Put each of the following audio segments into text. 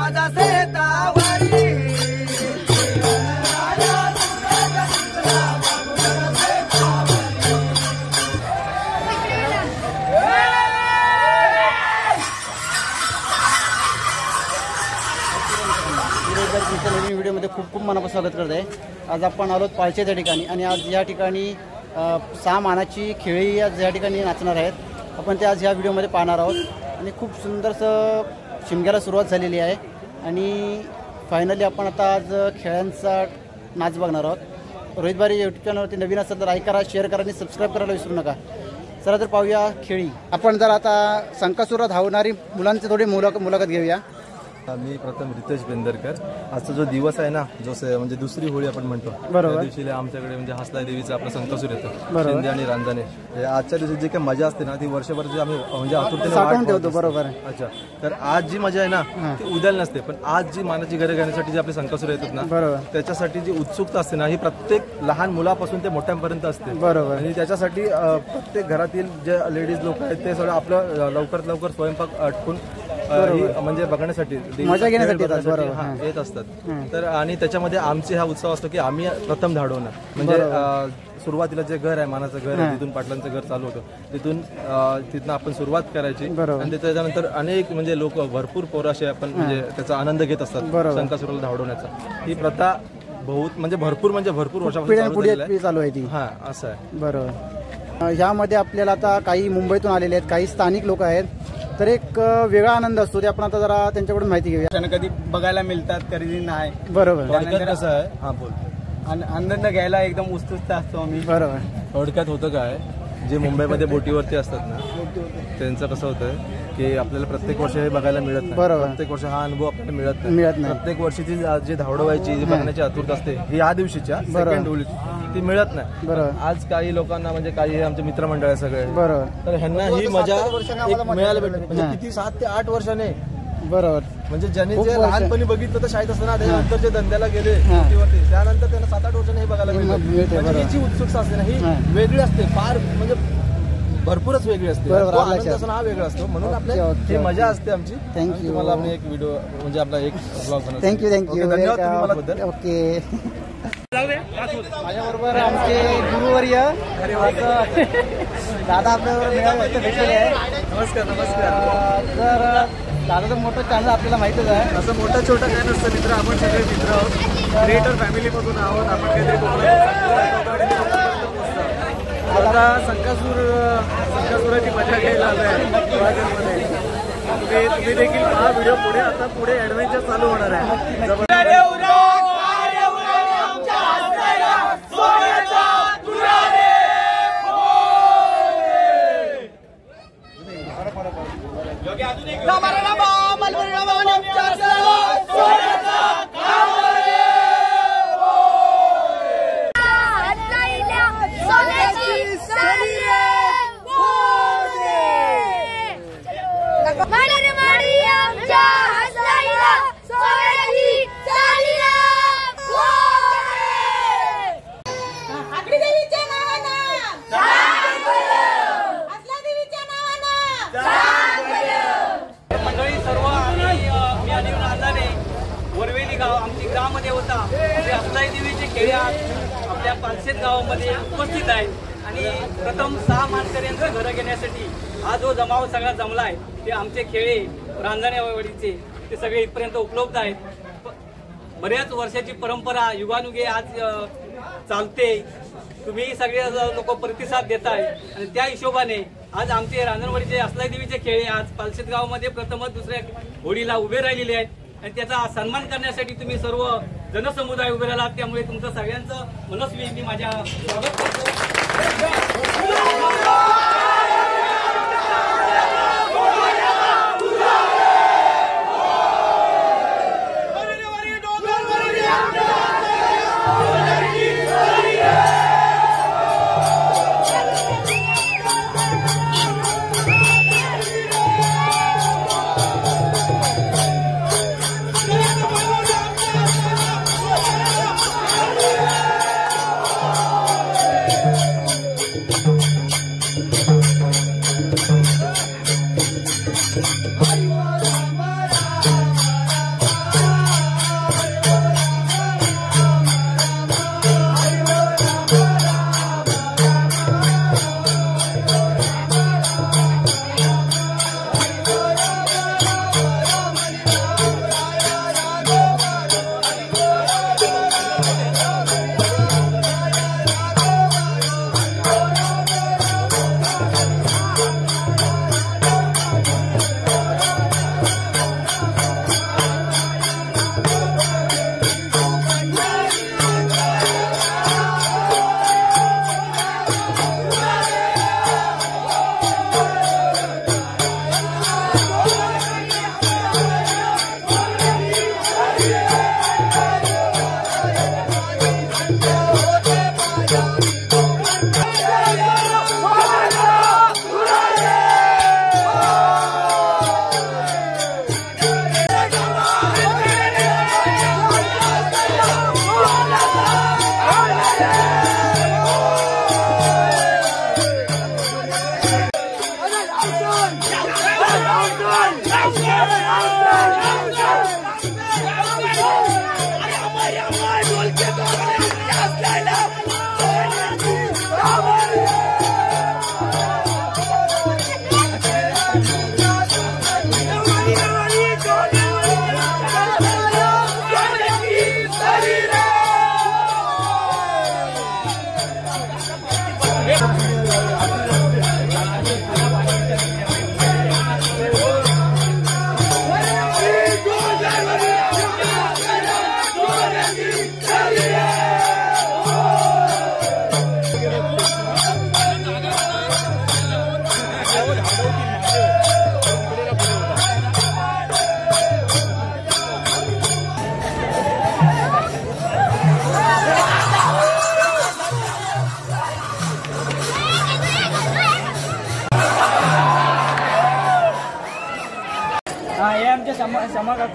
माझा सेतावरी नवीन व्हिडिओमध्ये खूप खूप मनापासून स्वागत करत आहे। आज आपण आलोत पाळशेच्या ठिकाणी आणि आज या ठिकाणी 6 मानाची खेळी आज या ठिकाणी नाचणार आहेत। आपण ते आज ह्या व्हिडिओमध्ये पाहणार आहोत आणि खूप सुंदरसं शिमग्याला सुरुवात झालेली आहे आणि फायनली आपण आता आज खेळांचा नाच बघणार आहोत। रोहित बारी यूट्यूब चॅनलवरती नवीन असेल तर लाईक करा, शेअर करा आणि सबस्क्राईब करायला विसरू नका। चला तर पाहूया खेळी। आपण जर आता संकासुरात धावणारी मुलांची थोडी मुलाखत घेऊया। मी प्रथम रितेश बेंदरकर। आजचा जो दिवस आहे ना, जो म्हणजे दुसरी होळी आपण म्हणतो, त्या दिवशी आमच्याकडे म्हणजे हसलाई देवीचा आपला संकासूर येतो, शिंदे आणि रांजणे। आजच्या दिवशी जी काही मजा असते ना ती वर्षभर जी आम्ही म्हणजे आतुरतेने वाट ठेवतो। बरोबर। अच्छा, तर आज जी मजा आहे ना ती उद्याला नसते, पण आज जी मानाची घरे घेण्यासाठी जे आपले संकासूर येतात ना त्याच्यासाठी जी उत्सुकता असते ना ही प्रत्येक लहान मुलापासून ते मोठ्यांपर्यंत असते। बरोबर। आणि त्याच्यासाठी प्रत्येक घरातील जे लेडीज लोक आहेत ते सगळं आपलं लवकरात लवकर स्वयंपाक आटपून म्हणजे बघण्यासाठी मजा घेण्यासाठी येत असतात। तर आणि त्याच्यामध्ये आमचे हा उत्सव असतो की आम्ही प्रथम धाडवणार, म्हणजे सुरुवातीला जे घर आहे मानाचं घर आहे तिथून पाटलांचं घर चालू होतं, तिथून आपण सुरुवात करायची आणि त्याच्यानंतर अनेक म्हणजे लोक भरपूर पोराशे आपण म्हणजे त्याचा आनंद घेत असतात संकासुराला धाडवण्याचा। ही प्रथा म्हणजे भरपूर वर्षापासून चालू आहे ती। हा, असं आहे। बरोबर। ह्यामध्ये आपल्याला आता काही मुंबईतून आलेले आहेत, काही स्थानिक लोक आहेत, तर एक वेगळा आनंद असतो ते आपण आता जरा त्यांच्याकडून माहिती घेऊया। कधी बघायला मिळतात, कधी नाही। बरोबर। कसं आहे, हा बोल। आनंद घ्यायला एकदम उत्सुक असतो आम्ही। बरोबर। थोडक्यात होतं काय, जे मुंबईमध्ये बोटीवरती असतात ना त्यांचं कसं होतं की आपल्याला प्रत्येक वर्ष हे बघायला मिळत नाही। प्रत्येक वर्ष हा अनुभव आपल्याला मिळत नाही। प्रत्येक वर्षीची जी धावडवायची बघण्याची आतुरता असते ही या दिवशीच्या सेकंड होळी ती मिळत नाही। आज काही लोकांना म्हणजे काही आमचे मित्रमंडळ आहे सगळे, तर ह्यांना ही मजा मिळायला भेटते, म्हणजे किती 7 ते 8 वर्षाने। बरोबर। म्हणजे ज्यांनी जे लहानपणी बघितलं तर शाळेत असताना त्यानंतर जे धंद्याला गेले त्यानंतर त्यांना 7-8 वर्षांनी हे बघायला मिळते। ही जी उत्सुकता असते ना ही वेगळी असते, फार म्हणजे भरपूरच वेगळी असते। हा वेगळा असतो, म्हणून आपल्या ही मजा असते आमची। थँक्यू। मला आपण एक व्हिडिओ म्हणजे आपला एक ब्लॉग बनवतो। थँक्यू। धन्यवाद। ओके। माझ्याबरोबर आमचे गुरुवर्य दादा आपल्याबरोबर भेटलेले आहे। नमस्कार। नमस्कार। तर दादाचं मोठं चॅनल आपल्याला माहितच आहे। असं मोठं छोटं काय नसतं मित्र, आपण सगळे मित्र आहोत, क्रिएटर फॅमिलीमधून आहोत। आपण काहीतरी आता संकासुराची मजा घ्यायला आलोय। तुम्ही देखील हा व्हिडिओ पुढे आता पुढे ऍडव्हेंचर चालू होणार आहे। आमची ग्रामदेवता हसलाई देवीचे खेळ आपल्या पालशेत गावामध्ये उपस्थित आहेत आणि प्रथम 6 मानकऱ्यांचं घरं घेण्यासाठी हा जो जमाव सगळा जमला आहे ते आमचे खेळे रांजणेवाडीचे ते सगळे इथपर्यंत उपलब्ध आहेत। बऱ्याच वर्षाची परंपरा युगानुगे आज चालते, तुम्ही सगळे लोक प्रतिसाद देताय आणि त्या हिशोबाने आज आमचे रांजणवाडीचे हसलाई देवीचे खेळ आज पालशेत गावामध्ये प्रथमच दुसऱ्या होळीला उभे राहिलेले आहेत आणि त्याचा सन्मान करण्यासाठी तुम्ही सर्व जनसमुदाय उभे राहिलात, त्यामुळे तुमचं सगळ्यांचं मनस्वी मी माझ्या स्वागत करतो।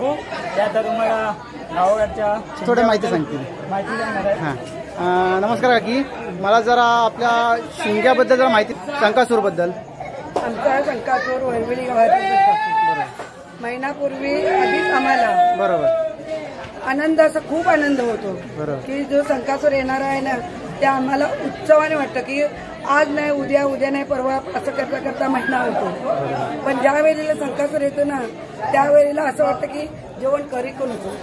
बघू त्या तुम्हाला गावाकडच्या थोडी माहिती सांगतील. माहिती देणार आहे. हां नमस्कार काकी, मला जरा आपल्या शिंग्याबद्दल जरा माहिती, संकासूरबद्दल. आमचा संकासूर वैरवली गावात महिनापूर्वी आधीच आम्हाला बरोबर आनंद, असा खूप आनंद होतो की जो संकासूर येणार आहे ना, ते आम्हाला उत्सवाने वाटतं की आज नाही उद्या, उद्या नाही परवा, असं करता करता महिना होतो. पण ज्या वेळेला संकासूर येतो ना, त्यावेळेला असं वाटतं की जेवण करी कोण होतो.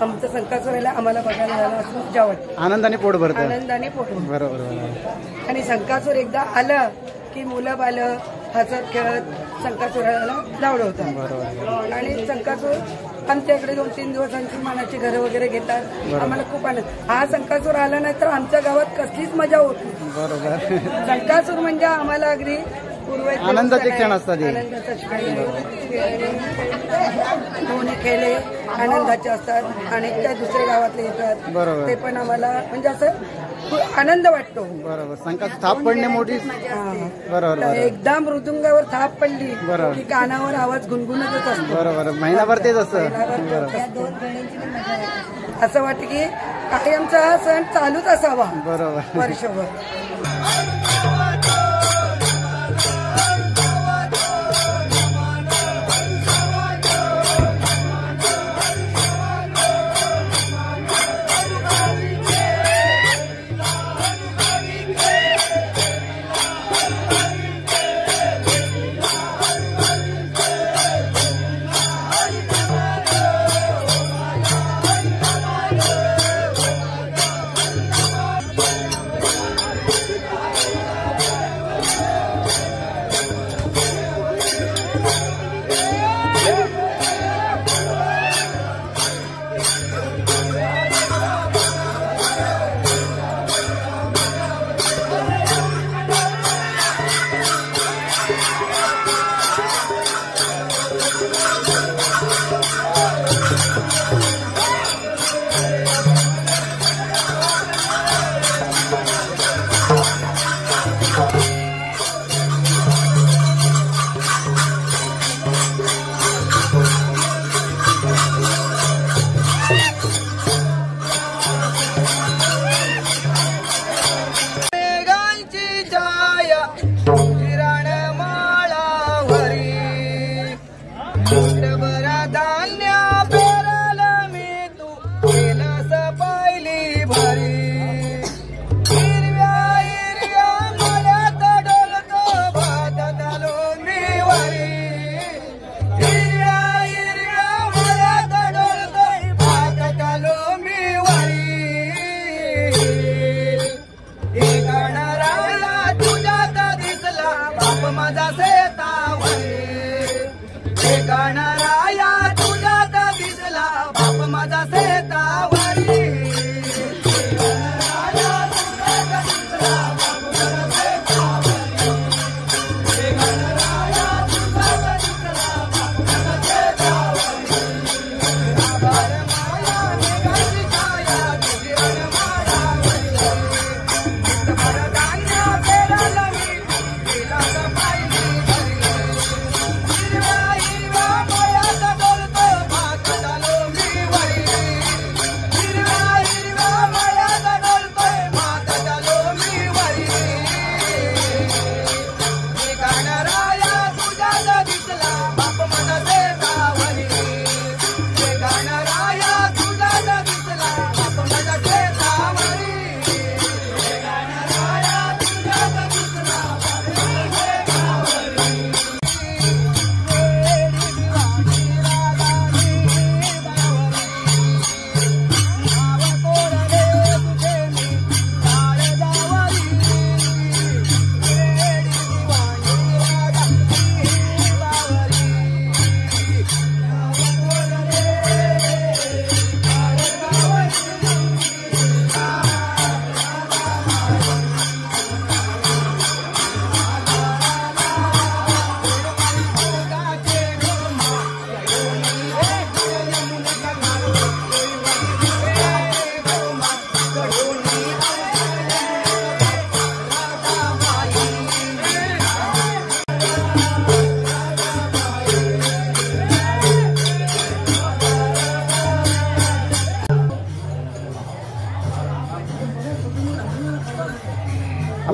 आमचं संकासूर आम्हाला बघायला झालं असं मजा वाटते. आनंदाने पोट भरतं. आनंदाने पोट भरतं. बरोबर. आणि संकासूर एकदा आलं की मुलं बालं हसत खेळत संकासुराला लावलं होतं. आणि संकासूर आमच्या इकडे 2-3 दिवसांची मानाची घरं वगैरे घेतात. आम्हाला खूप आनंद. हा संकासूर आला नाही तर आमच्या गावात कसलीच मजा होत नाही. बरोबर. संकासूर म्हणजे आम्हाला अगदी आनंदाचे क्षण असतात. आनंदाचा दोन्ही खेळे आनंदाचे असतात आणि त्या दुसऱ्या गावातले येतात. बरोबर. ते पण आम्हाला म्हणजे असं खूप आनंद वाटतो. बरोबर. संकासूर थाप पडणे मोठी. बरोबर. एकदा मृदुंगावर थाप पडली की कानावर आवाज गुणगुणतच असतो. बरोबर. महिनाभर तेच असतं. असं वाटतं की कायमचा हा सण चालूच असावा. बरोबर. वर्षभर.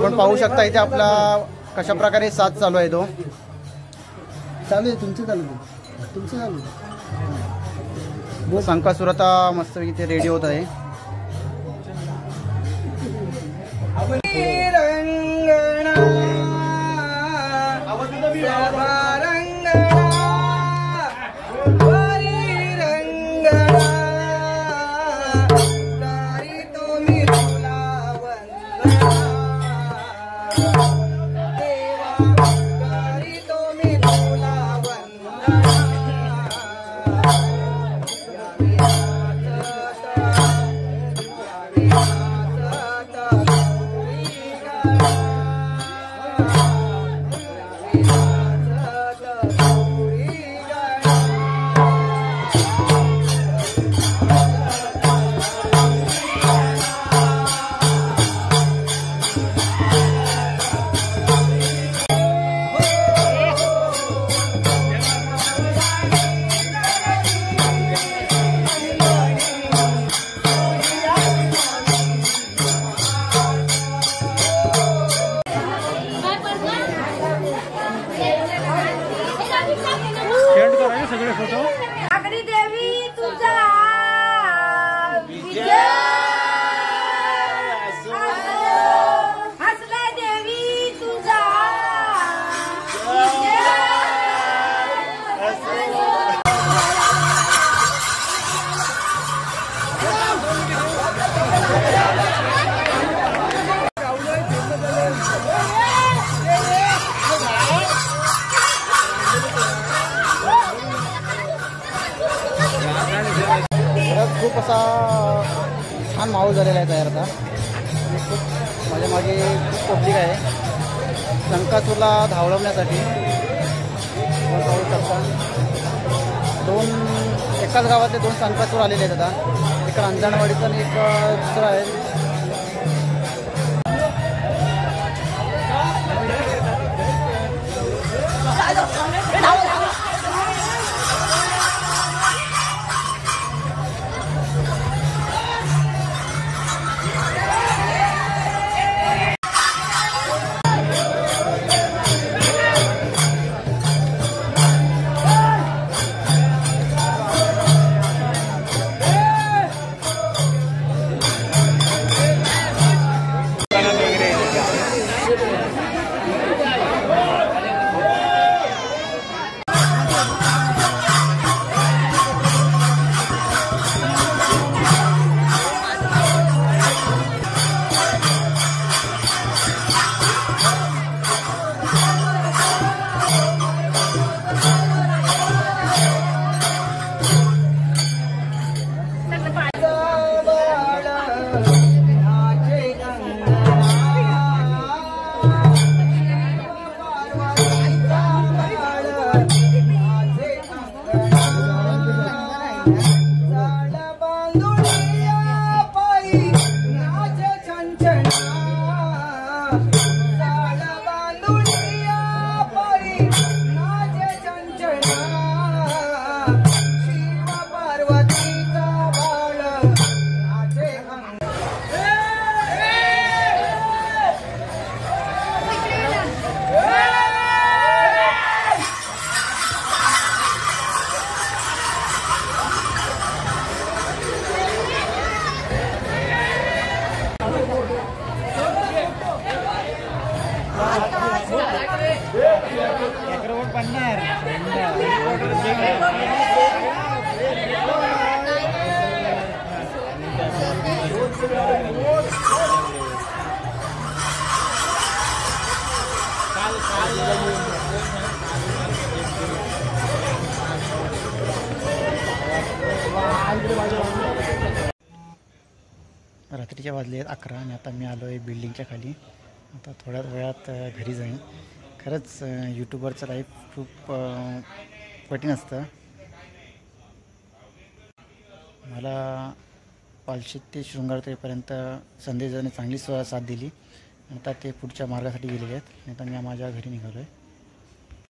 आपण पाहू शकता इथे आपला कशा प्रकारे साथ चालू आहे तो चालू आहे. तुमचं चालू आहे. संकासुर आता मस्त इथे रेडी होत आहे. आगरी देवी तुझा विजय हसला देवी तुझा विजय खूप असा छान माहोल झालेला आहे तयार आता. आणि खूप माझ्या मागे खूप पब्लिक आहे संकासुरला धावळवण्यासाठी. पाहू शकता एकाच गावातले 2 संकासुर आलेले आहेत आता. एक अंजणवाडीचं आणि एक दुसरं आहे. रात्रीच्या वाजले आहेत 11 आणि आता मी आलो आहे बिल्डिंगच्या खाली. आता थोड्याच वेळात घरी जाईन. खरंच यूट्यूबरचं लाईफ खूप कठीण असतं. मला पालशेत ते शृंगारतेपर्यंत संदेशाने चांगली साथ दिली. आता ते पुढच्या मार्गासाठी गेलेले आहेत. आता मी माझ्या घरी निघालो आहे.